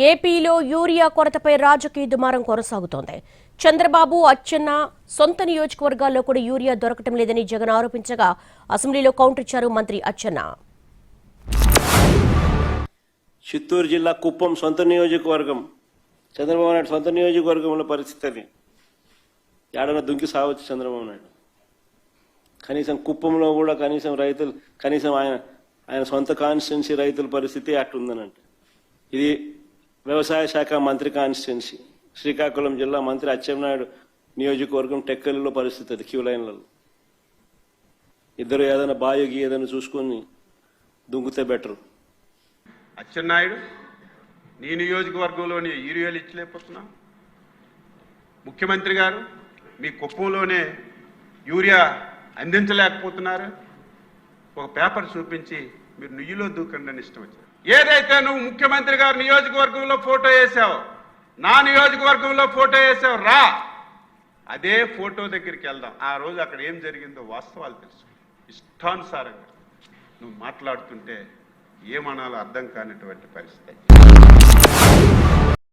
ఏపీలో యూరియా కొరతపై రాజకీయ దుమారం కొనసాగుతోంది. చంద్రబాబు, అచ్చెన్న సొంత నియోజకవర్గాల్లో కూడా యూరియా దొరకటం లేదని జగన్ ఆరోపించగా అసెంబ్లీలో కౌంటర్ ఇచ్చారు మంత్రి అచ్చెన్న. చిత్తూరు జిల్లా కుప్పం సొంత నియోజకవర్గం, చంద్రబాబు నాయుడు సొంత నియోజకవర్గంలో పరిస్థితి అది. ఏడన్నా దుంకి సావచ్చు చంద్రబాబు నాయుడు. కనీసం కుప్పంలో కూడా కనీసం ఆయన సొంత కాన్స్టిట్యున్సీ రైతుల పరిస్థితి అట్లుందనంటే. ఇది వ్యవసాయ శాఖ మంత్రి కాన్స్టిట్యున్సీ, శ్రీకాకుళం జిల్లా మంత్రి అచ్చెన్నాయుడు నియోజకవర్గం టెక్కలిలో పరిస్థితి అది. క్యూ లైన్లలో ఇద్దరు ఏదైనా బాయోగి ఏదైనా చూసుకొని దుంకుతే బెటరు. అచ్చెన్నాయుడు, నీ నియోజకవర్గంలోనే యూరియాలు ఇచ్చలేకపోతున్నాం. ముఖ్యమంత్రి గారు మీ కుప్పంలోనే యూరియా అందించలేకపోతున్నారు. ఒక పేపర్ చూపించి మీరు నుయ్యిలో దూకండి అని ఇష్టం వచ్చారు. ఏదైతే నువ్వు ముఖ్యమంత్రి గారు నియోజకవర్గంలో ఫోటో వేసావు, నా నియోజకవర్గంలో ఫోటో వేసావు, రా అదే ఫోటో దగ్గరికి వెళ్దాం. ఆ రోజు అక్కడ ఏం జరిగిందో వాస్తవాలు తెలుసు. ఇష్టానుసారంగా నువ్వు మాట్లాడుతుంటే ఏమనాలో అర్థం కానిటువంటి పరిస్థితి.